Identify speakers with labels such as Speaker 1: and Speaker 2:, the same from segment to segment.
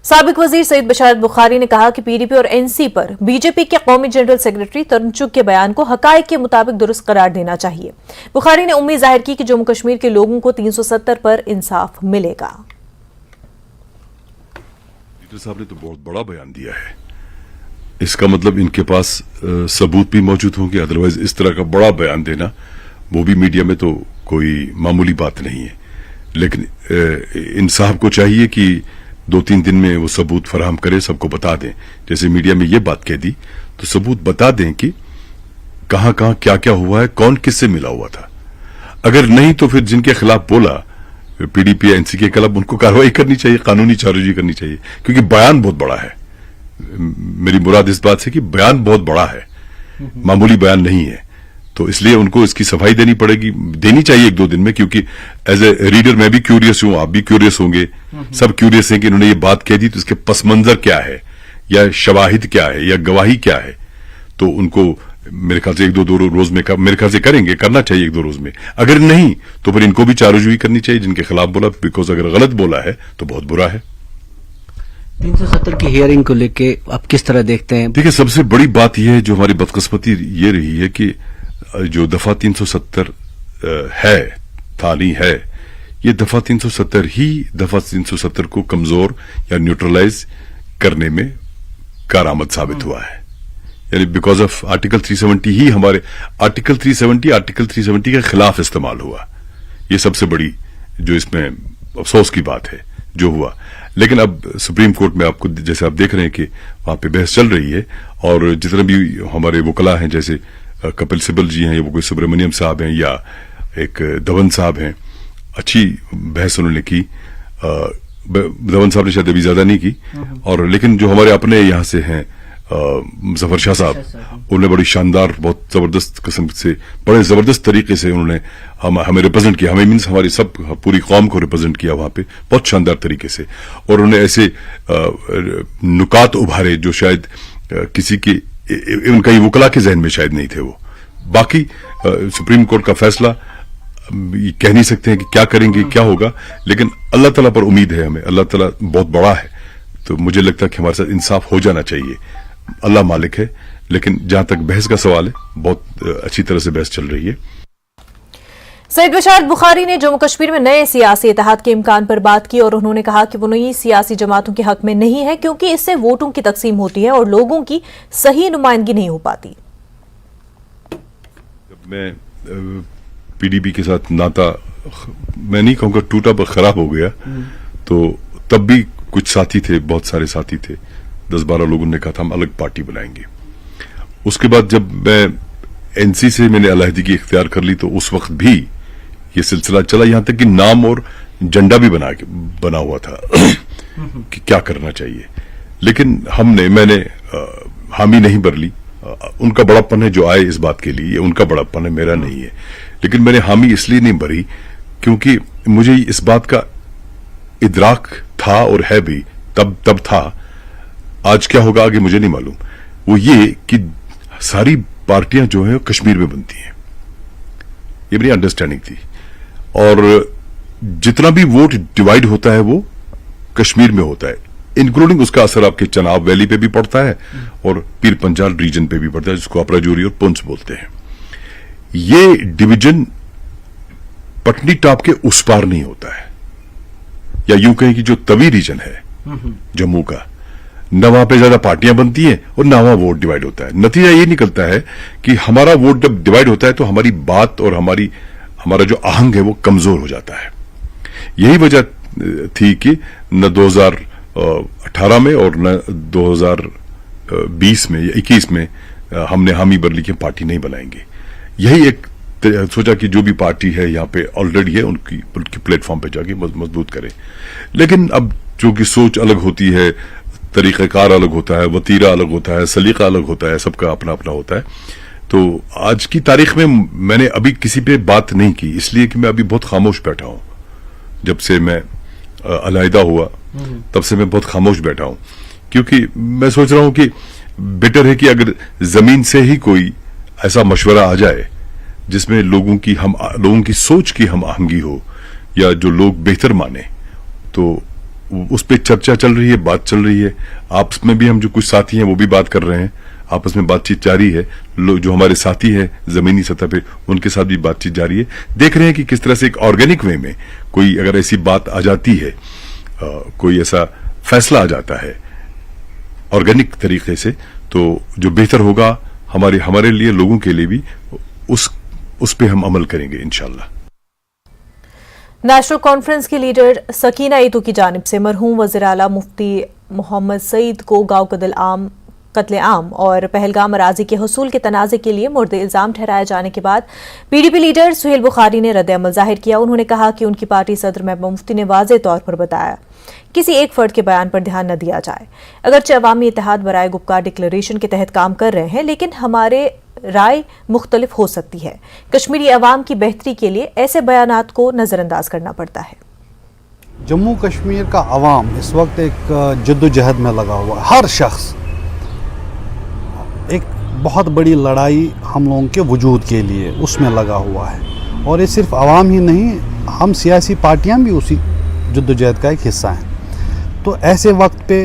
Speaker 1: سابق وزیر سید بشارت بخاری نے کہا کہ پی ڈی پی اور این سی پر بی جے پی کے قومی جنرل سیکرٹری ترن چگ کے بیان کو حقائق کے مطابق درست قرار دینا چاہیے۔ بخاری نے امید ظاہر کی کہ جموں کشمیر کے لوگوں کو 370 پر انصاف ملے گا۔
Speaker 2: لیڈر صاحب نے تو بہت بڑا بیان دیا ہے، اس کا مطلب ان کے پاس ثبوت بھی موجود ہوں گے، ادروائز اس طرح کا بڑا بیان دینا وہ بھی میڈیا میں تو کوئی معمولی بات نہیں ہے۔ لیکن ان صاحب کو چاہیے کہ 2-3 دن میں وہ ثبوت فراہم کرے، سب کو بتا دیں۔ جیسے میڈیا میں یہ بات کہہ دی تو ثبوت بتا دیں کہ کہاں کہاں کیا کیا ہوا ہے، کون کس سے ملا ہوا تھا۔ اگر نہیں تو پھر جن کے خلاف بولا P D P N C کے خلاف، ان کو کارروائی کرنی چاہیے، قانونی چارجی کرنی چاہیے، کیونکہ بیان بہت بڑا ہے۔ میری مراد اس بات سے کہ بیان بہت بڑا ہے، معمولی بیان نہیں ہے، تو اس لیے ان کو اس کی صفائی دینی چاہیے 1-2 دن میں، کیونکہ ایز اے ریڈر میں بھی کیوریس ہوں، آپ بھی کیوریس ہوں گے، سب کیوریس ہیں کہ انہوں نے یہ بات کہہ دی تو اس کے پس منظر کیا ہے، یا شواہد کیا ہے، یا گواہی کیا ہے۔ تو ان کو میرے خیال سے 1-2 روز میں میرے خیال سے کرنا چاہیے 1-2 روز میں۔ اگر نہیں تو پھر ان کو بھی چارجوئی کرنی چاہیے جن کے خلاف بولا، بیکاز اگر غلط بولا ہے تو بہت برا ہے۔
Speaker 3: 370 کی ہیئرنگ کو لے کے آپ کس طرح دیکھتے ہیں؟
Speaker 2: دیکھیں، سب سے بڑی بات یہ ہے جو ہماری بدقسمتی یہ رہی ہے کہ جو دفعہ 370 ہے یہ دفعہ 370 ہی دفعہ 370 کو کمزور یا نیوٹرلائز کرنے میں کارآمد ثابت ہوا ہے۔ یعنی بیکاز آف آرٹیکل 370 ہی ہمارے آرٹیکل 370 کے خلاف استعمال ہوا۔ یہ سب سے بڑی جو اس میں افسوس کی بات ہے جو ہوا۔ لیکن اب سپریم کورٹ میں آپ کو جیسے آپ دیکھ رہے ہیں کہ وہاں پہ بحث چل رہی ہے، اور جتنے بھی ہمارے وکلا ہیں جیسے کپل سبل جی ہیں، یا وہ کوئی سبرمنیم صاحب ہیں، یا ایک دھون صاحب ہیں، اچھی بحث انہوں نے کی۔ دھون صاحب نے شاید ابھی زیادہ نہیں کی، اور لیکن جو ہمارے اپنے یہاں سے ہیں ظفر شاہ صاحب، انہوں نے بڑی شاندار، بہت زبردست قسم سے، بڑے زبردست طریقے سے انہوں نے ہمیں ریپرزینٹ کیا، ہمیں مینس ہماری سب پوری قوم کو ریپرزینٹ کیا وہاں پہ بہت شاندار طریقے سے، اور انہوں نے ایسے نکات ابھارے جو شاید کسی کے ان کا یہ وکلا کے ذہن میں شاید نہیں تھے وہ۔ باقی سپریم کورٹ کا فیصلہ کہہ نہیں سکتے ہیں کہ کیا کریں گے، کیا ہوگا، لیکن اللہ تعالیٰ پر امید ہے ہمیں، اللہ تعالیٰ بہت بڑا ہے، تو مجھے لگتا ہے کہ ہمارے ساتھ انصاف ہو جانا چاہیے۔ اللہ مالک ہے، لیکن جہاں تک بحث کا سوال ہے بہت اچھی طرح سے بحث چل رہی ہے۔
Speaker 1: سید بشارت بخاری نے جموں کشمیر میں نئے سیاسی اتحاد کے امکان پر بات کی، اور انہوں نے کہا کہ وہ نئی سیاسی جماعتوں کے حق میں نہیں ہے، کیونکہ اس سے ووٹوں کی تقسیم ہوتی ہے اور لوگوں کی صحیح نمائندگی نہیں ہو پاتی۔
Speaker 2: جب میں پی ڈی پی کے ساتھ ناتا، میں نہیں کہوں گا ٹوٹا پر خراب ہو گیا، تو تب بھی کچھ ساتھی تھے، بہت سارے ساتھی تھے، 10-12 لوگوں نے کہا تھا ہم الگ پارٹی بنائیں گے۔ اس کے بعد جب میں این سی سے میں نے علیحدگی اختیار کر لی تو اس وقت بھی یہ سلسلہ چلا، یہاں تک کہ نام اور جنڈا بھی بنا ہوا تھا کہ کیا کرنا چاہیے، لیکن میں نے حامی نہیں بھر لی۔ ان کا بڑاپن ہے جو آئے اس بات کے لیے، ان کا بڑاپن ہے، میرا نہیں ہے، لیکن میں نے حامی اس لیے نہیں بھری کیونکہ مجھے اس بات کا ادراک تھا، اور ہے بھی، تب تھا، آج کیا ہوگا آگے مجھے نہیں معلوم، وہ یہ کہ ساری پارٹیاں جو ہیں کشمیر میں بنتی ہیں، یہ میری انڈرسٹینڈنگ تھی، اور جتنا بھی ووٹ ڈیوائیڈ ہوتا ہے وہ کشمیر میں ہوتا ہے، انکلوڈنگ اس کا اثر آپ کے چناب ویلی پہ بھی پڑتا ہے اور پیر پنجال ریجن پہ بھی پڑتا ہے، جس کو آپ راجوری اور پونچھ بولتے ہیں۔ یہ ڈویژن پٹنی ٹاپ کے اس پار نہیں ہوتا ہے، یا یوں کہیں کہ جو توی ریجن ہے جموں کا، نہ وہاں پہ زیادہ پارٹیاں بنتی ہیں اور نہ وہاں ووٹ ڈیوائیڈ ہوتا ہے۔ نتیجہ یہ نکلتا ہے کہ ہمارا ووٹ جب ڈیوائیڈ ہوتا ہے تو ہماری بات اور ہمارا جو آہنگ ہے وہ کمزور ہو جاتا ہے۔ یہی وجہ تھی کہ نہ 2018 میں اور نہ 2020 میں یا 21 میں ہم نے حامی بر لی کہ پارٹی نہیں بنائیں گے۔ یہی ایک سوچا کہ جو بھی پارٹی ہے یہاں پہ آلریڈی ہے ان کی پلیٹ فارم پہ جا کے مضبوط کریں، لیکن اب چونکہ سوچ الگ ہوتی ہے، طریقہ کار الگ ہوتا ہے، وتیرہ الگ ہوتا ہے، سلیقہ الگ ہوتا ہے، سب کا اپنا اپنا ہوتا ہے، تو آج کی تاریخ میں نے ابھی کسی پہ بات نہیں کی، اس لیے کہ میں ابھی بہت خاموش بیٹھا ہوں۔ جب سے میں علیحدہ ہوا تب سے میں بہت خاموش بیٹھا ہوں، کیونکہ میں سوچ رہا ہوں کہ بیٹر ہے کہ اگر زمین سے ہی کوئی ایسا مشورہ آ جائے جس میں لوگوں کی سوچ کی ہم آہنگی ہو، یا جو لوگ بہتر مانے، تو उस पे चर्चा चल रही है, बात चल रही है। आपस में भी हम जो कुछ साथी हैं वो भी बात कर रहे हैं, आपस में बातचीत जारी है। जो हमारे साथी हैं जमीनी सतह पे उनके साथ भी बातचीत जारी है। देख रहे हैं कि किस तरह से एक ऑर्गेनिक वे में कोई अगर ऐसी बात आ जाती है, कोई ऐसा फैसला आ जाता है ऑर्गेनिक तरीके से, तो जो बेहतर होगा हमारे लिए, लोगों के लिए भी, उस पे हम अमल करेंगे इंशाल्लाह।
Speaker 1: नेशनल कॉन्फ्रेंस की लीडर सकीना ईतू की जानिब से मरहूम वज़ीर आला मुफ्ती मोहम्मद सईद को गांव कत्ले-आम और पहलगाम अराजी के हुसूल के तनाज़े के लिए मुर्द इल्जाम ठहराए जाने के बाद पीडीपी लीडर सुहेल बुखारी ने रद्द-ए-अमल जाहिर किया। उन्होंने कहा कि उनकी पार्टी सदर महबूबा मुफ्ती ने वाज़ेह तौर पर बताया किसी एक फर्द के बयान पर ध्यान न दिया जाए। अगरचे अवामी इत्तेहाद बराए गुपकार डिक्लेरेशन के तहत काम कर रहे हैं, लेकिन हमारे राय मुख्तलिफ हो सकती है। कश्मीरी अवाम की बेहतरी के लिए ऐसे बयानात को नजरअंदाज करना पड़ता है।
Speaker 4: जम्मू कश्मीर का अवाम इस वक्त एक जद्दोजहद में लगा हुआ है। हर शख्स एक बहुत बड़ी लड़ाई हम लोगों के वजूद के लिए उसमें लगा हुआ है, और ये सिर्फ अवाम ही नहीं, हम सियासी पार्टियां भी उसी जद्दोजहद का एक हिस्सा हैं। तो ऐसे वक्त पे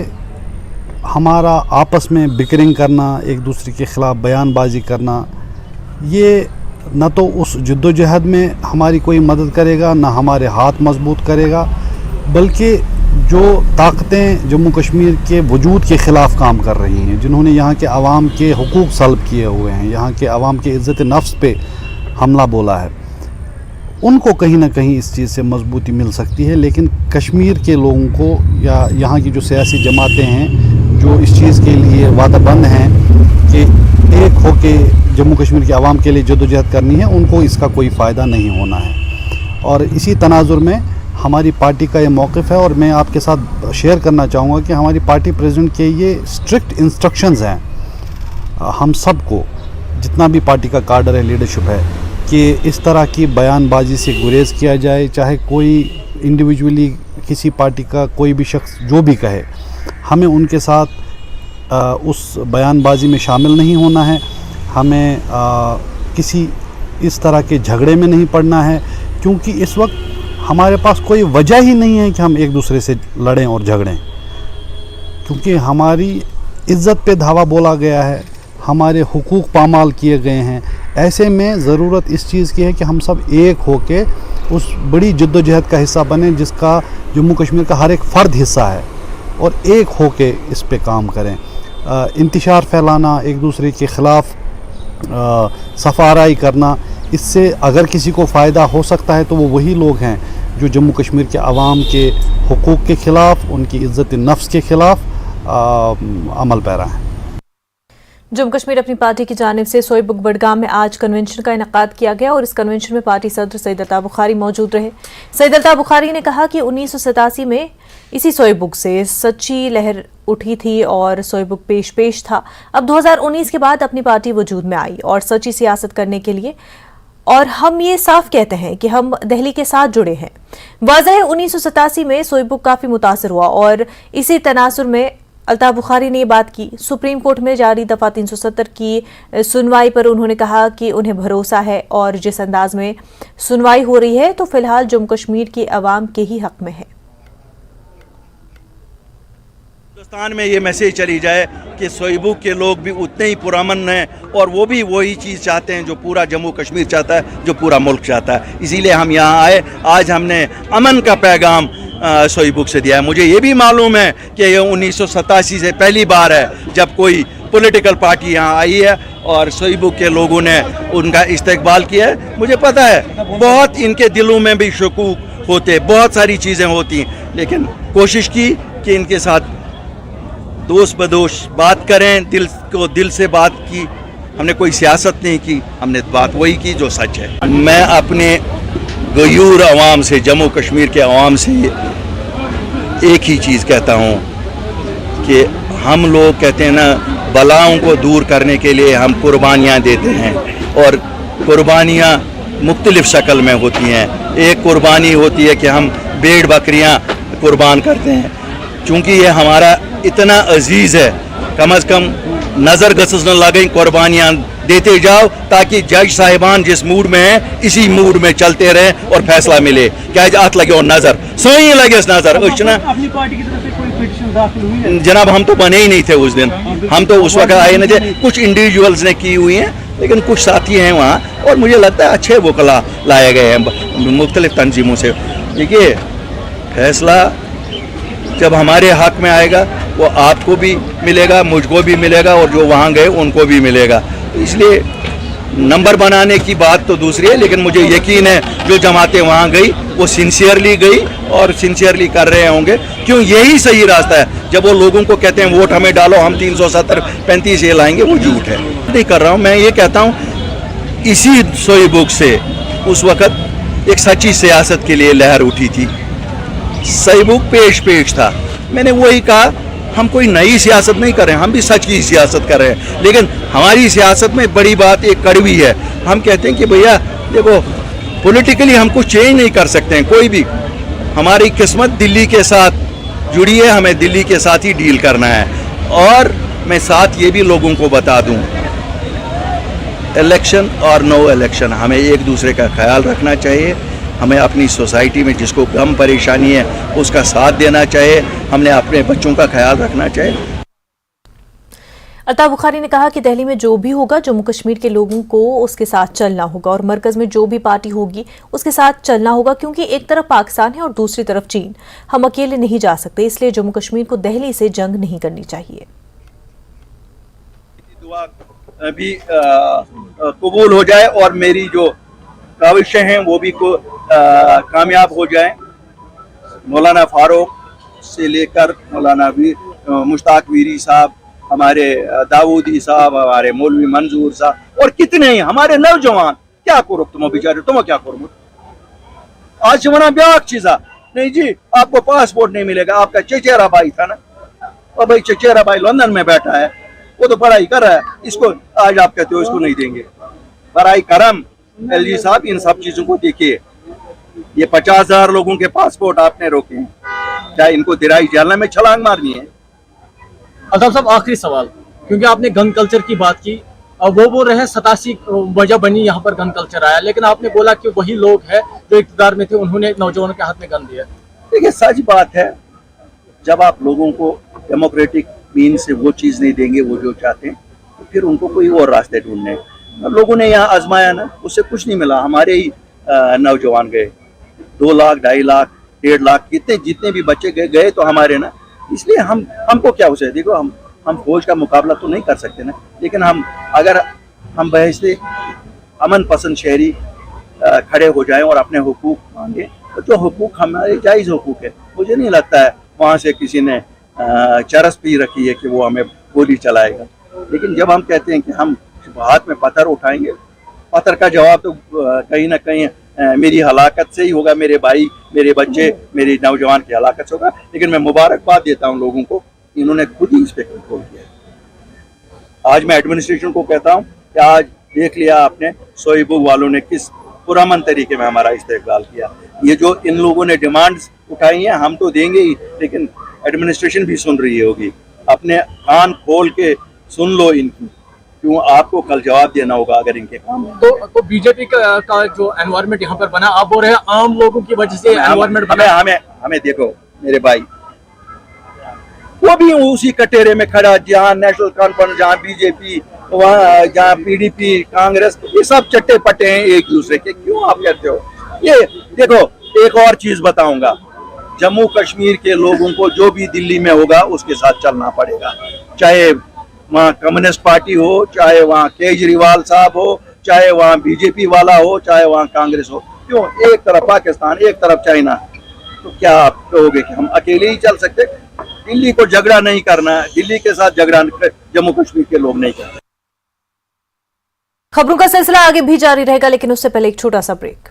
Speaker 4: हमारा आपस में बिकरिंग करना, एक दूसरे के ख़िलाफ़ बयानबाजी करना, ये न तो उस जद्दोजहद में हमारी कोई मदद करेगा, न हमारे हाथ मजबूत करेगा, बल्कि जो ताकतें जम्मू कश्मीर के वजूद के ख़िलाफ़ काम कर रही हैं, जिन्होंने यहाँ के अवाम के हुकूक सल्ब किए हुए हैं, यहाँ के अवाम के इज़्ज़त नफ्स पे हमला बोला है, उनको कहीं ना कहीं इस चीज़ से मजबूती मिल सकती है। लेकिन कश्मीर के लोगों को या यहाँ की जो सियासी जमातें हैं जो इस चीज़ के लिए वादाबंद हैं कि एक हो के जम्मू कश्मीर के अवाम के लिए जद्दोजहद करनी है, उनको इसका कोई फ़ायदा नहीं होना है। और इसी तनाजुर में हमारी पार्टी का ये मौक़िफ़ है, और मैं आपके साथ शेयर करना चाहूँगा कि हमारी पार्टी प्रेसिडेंट के ये स्ट्रिक्ट इंस्ट्रक्शंस हैं हम सब को, जितना भी पार्टी का काडर है, लीडरशिप है, कि इस तरह की बयानबाजी से गुरेज़ किया जाए। चाहे कोई इंडिविजुअली किसी पार्टी का कोई भी शख्स जो भी कहे, हमें उनके साथ उस बयानबाजी में शामिल नहीं होना है, हमें किसी इस तरह के झगड़े में नहीं पड़ना है, क्योंकि इस वक्त हमारे पास कोई वजह ही नहीं है कि हम एक दूसरे से लड़ें और झगड़ें, क्योंकि हमारी इज़्ज़त पे धावा बोला गया है, हमारे हुकूक पामाल किए गए हैं। ऐसे में ज़रूरत इस चीज़ की है कि हम सब एक होके उस बड़ी जद्दोजहद का हिस्सा बने, जिसका जम्मू कश्मीर का हर एक फ़र्द हिस्सा है, और एक होके इस पे काम करें। इंतशार फैलाना, एक दूसरे के ख़िलाफ़ सफाराई करना, इससे अगर किसी को फ़ायदा हो सकता है तो वो वही लोग हैं जो जम्मू कश्मीर के अवाम के हुकूक के ख़िलाफ़, उनकी इज़्ज़त नफ्स के ख़िलाफ़ अमल पैरा हैं।
Speaker 1: जम्मू कश्मीर अपनी पार्टी की जानिब से सोईबुग बडगाम में आज कन्वेंशन का इनेकाद किया गया, और इस कन्वेंशन में पार्टी सदर सईद अल्ताफ़ बुखारी मौजूद रहे। सईद अल्ताफ़ बुखारी ने कहा कि 1987 में इसी सोईबुग से सच्ची लहर उठी थी और सोईबुग पेश था। अब 2019 के बाद अपनी पार्टी वजूद में आई और सच्ची सियासत करने के लिए, और हम ये साफ कहते हैं कि हम दिल्ली के साथ जुड़े हैं। वाज़ह है 1987 में सोईबुग काफ़ी मुतासर हुआ, और इसी तनासुर में अल्ताफ़ बुखारी ने ये बात की। सुप्रीम कोर्ट में जारी दफ़ा 370 की सुनवाई पर उन्होंने कहा कि उन्हें भरोसा है, और जिस अंदाज में सुनवाई हो रही है तो फिलहाल जम्मू कश्मीर के अवाम के ही हक में है।
Speaker 5: हिंदुस्तान में ये मैसेज चली जाए कि सोईबुग के लोग भी उतने ही पुरअमन हैं, और वो भी वही चीज़ चाहते हैं जो पूरा जम्मू कश्मीर चाहता है, जो पूरा मुल्क चाहता है। इसीलिए हम यहाँ आए। आज हमने अमन का पैगाम सोईबुग से दिया है। मुझे ये भी मालूम है कि ये 1987 से पहली बार है जब कोई पॉलिटिकल पार्टी यहाँ आई है और सोईबुग के लोगों ने उनका इस्तकबाल किया है। मुझे पता है बहुत इनके दिलों में भी शकूक होते, बहुत सारी चीज़ें होती हैं, लेकिन कोशिश की कि इनके साथ दोस्त बदोश बात करें, दिल से बात की। हमने कोई सियासत नहीं की, हमने बात वही की जो सच है। मैं अपने गयूर अवाम से, जम्मू कश्मीर के अवाम से एक ही चीज़ कहता हूँ कि हम लोग कहते हैं ना, बलाओं को दूर करने के लिए हम कुर्बानियाँ देते हैं, और कुर्बानियाँ मुख्तलिफ़ शक्ल में होती हैं। एक कुर्बानी होती है कि हम भेड़ बकरियाँ कुर्बान करते हैं, चूँकि ये हमारा इतना अजीज़ है, कम अज़ कम नज़र गसस न लगें कुर्बानियाँ देते जाओ ताकि जज साहिबान जिस मूड में हैं इसी मूड में चलते रहें और फैसला मिले। क्या हाथ लगे और नजर सोई लगे इस नजर
Speaker 3: अपनी पार्टी की तरफ से कोई पिटीशन दाखिल हुई है?
Speaker 5: जनाब हम तो बने ही नहीं थे उस दिन, हम तो उस वक्त आए नहीं थे। कुछ इंडिविजुअल्स ने की हुई हैं लेकिन कुछ साथी हैं वहाँ, और मुझे लगता है अच्छे वकला लाए गए हैं मुख्तलिफ तंजीमों से। देखिए फैसला जब हमारे हक में आएगा वो आपको भी मिलेगा, मुझको भी मिलेगा, और जो वहाँ गए उनको भी मिलेगा। इसलिए नंबर बनाने की बात तो दूसरी है, लेकिन मुझे यकीन है जो जमातें वहाँ गई वो सिंसियरली गई और सिंसियरली कर रहे होंगे, क्यों यही सही रास्ता है। जब वो लोगों को कहते हैं वोट हमें डालो हम 370-35 ये लाएंगे, वो झूठ है। नहीं कर रहा हूँ मैं, ये कहता हूँ इसी सोई बुक से उस वक़्त एक सच्ची सियासत के लिए लहर उठी थी। सही बुक पेश था, मैंने वही कहा हम कोई नई सियासत नहीं कर रहे हैं, हम भी सच की सियासत कर रहे हैं। लेकिन हमारी सियासत में बड़ी बात एक कड़वी है, हम कहते हैं कि भैया देखो पॉलिटिकली हम कुछ चेंज नहीं कर सकते हैं कोई भी, हमारी किस्मत दिल्ली के साथ जुड़ी है, हमें दिल्ली के साथ ही डील करना है। और मैं साथ ये भी लोगों को बता दूं, इलेक्शन और नो इलेक्शन हमें एक दूसरे का ख्याल रखना चाहिए, हमें अपनी सोसाइटी में जिसको गम परेशानी है उसका साथ देना चाहिए, हमने अपने बच्चों का ख्याल रखना चाहिए।
Speaker 1: अल्ताफ बुखारी ने कहा कि दिल्ली में जो भी होगा जम्मू कश्मीर के लोगों को उसके साथ चलना होगा, और मरकज में जो भी पार्टी होगी उसके साथ चलना होगा, क्योंकि एक तरफ पाकिस्तान है और दूसरी तरफ चीन। हम अकेले नहीं जा सकते, इसलिए जम्मू कश्मीर को दिल्ली से जंग नहीं करनी चाहिए।
Speaker 5: दुआ भी कबूल हो जाए और मेरी जो काविशें हैं वो भी कामयाब हो जाएं। मौलाना फारूक से लेकर मौलाना मुश्ताक वीरी साहब, हमारे दाऊदी साहब, हमारे मौलवी मंजूर साहब, और कितने ही हमारे नौजवान, क्या करो तुम बेचारे, तुम क्या करो आज जमाना ब्याह चीजा नहीं जी, आपको पासपोर्ट नहीं मिलेगा। आपका चचेरा भाई था ना, और भाई चचेरा भाई लंदन में बैठा है, वो तो पढ़ाई कर रहा है, इसको आज आप कहते हो इसको नहीं देंगे। बराई करम एलजी साहब इन सब चीजों को देखिए, ये 50,000 लोगों के पासपोर्ट आपने रोके हैं, क्या इनको दिराई जालना में छलांग मारनी है?
Speaker 6: अल्ताफ साहब आखिरी सवाल, क्योंकि आपने गन कल्चर की बात की, और वो बोल रहे हैं 87 वजह बनी यहाँ पर गन कल्चर आया, लेकिन आपने बोला कि वही लोग हैं जो इक़्तिदार में थे उन्होंने नौजवानों के हाथ में गन दिया।
Speaker 5: देखिए सच बात है, जब आप लोगों को डेमोक्रेटिक मीन से वो चीज़ नहीं देंगे वो जो चाहते हैं, तो फिर उनको कोई और रास्ते ढूंढने हैं। लोगों ने यहाँ आजमाया ना, उससे कुछ नहीं मिला। हमारे ही नौजवान गए, 2 लाख 2.5 लाख 1.5 लाख जितने भी बच्चे गए तो हमारे ना, इसलिए हमको क्या उसे देखो, हम फौज का मुकाबला तो नहीं कर सकते ना, लेकिन अगर हम बहसते अमन पसंद शहरी खड़े हो जाएं और अपने हुकूक मांगे, तो जो हुकूक हमारे जायज़ हुकूक है, मुझे नहीं लगता है वहाँ से किसी ने चरस पी रखी है कि वो हमें गोली चलाएगा। लेकिन जब हम कहते हैं कि हम हाथ में पत्थर उठाएंगे, पत्थर का जवाब तो कहीं ना कहीं मेरी हलाकत से ही होगा, मेरे भाई, मेरे बच्चे, मेरे नौजवान की हलाकत से होगा। लेकिन मैं मुबारकबाद देता हूं लोगों को, इन्होंने खुद ही इस पर कंट्रोल किया। आज मैं एडमिनिस्ट्रेशन को कहता हूं कि आज देख लिया आपने सोई बुक वालों ने किस पुरअमन तरीके में हमारा इस्तेकबाल किया। ये जो इन लोगों ने डिमांड्स उठाई हैं हम तो देंगे ही, लेकिन एडमिनिस्ट्रेशन भी सुन रही होगी। अपने कान खोल के सुन लो इनकी, क्यों आपको कल जवाब देना होगा अगर इनके काम है।
Speaker 6: तो बीजेपी का जो एनवायरनमेंट यहाँ पर बना, आप बोल रहे हैं आम लोगों की वजह से एनवायरनमेंट बना।
Speaker 5: हमें देखो मेरे भाई, वो भी उसी कटेरे में खड़ा, जहाँ नेशनल कॉन्फ्रेंस, जहाँ बीजेपी, वहाँ जहाँ पीडीपी, कांग्रेस, ये सब चट्टे पट्टे हैं एक दूसरे के। क्यों आप कहते हो? ये देखो एक और चीज बताऊंगा, जम्मू कश्मीर के लोगों को जो भी दिल्ली में होगा उसके साथ चलना पड़ेगा, चाहे वहाँ कम्युनिस्ट पार्टी हो, चाहे वहाँ केजरीवाल साहब हो, चाहे वहाँ बीजेपी वाला हो, चाहे वहाँ कांग्रेस हो। क्यों? एक तरफ पाकिस्तान, एक तरफ चाइना, तो क्या आप कहोगे कि हम अकेले ही चल सकते? दिल्ली को झगड़ा नहीं करना है, दिल्ली के साथ झगड़ा जम्मू कश्मीर के लोग नहीं करते।
Speaker 1: खबरों का सिलसिला आगे भी जारी रहेगा, लेकिन उससे पहले एक छोटा सा ब्रेक।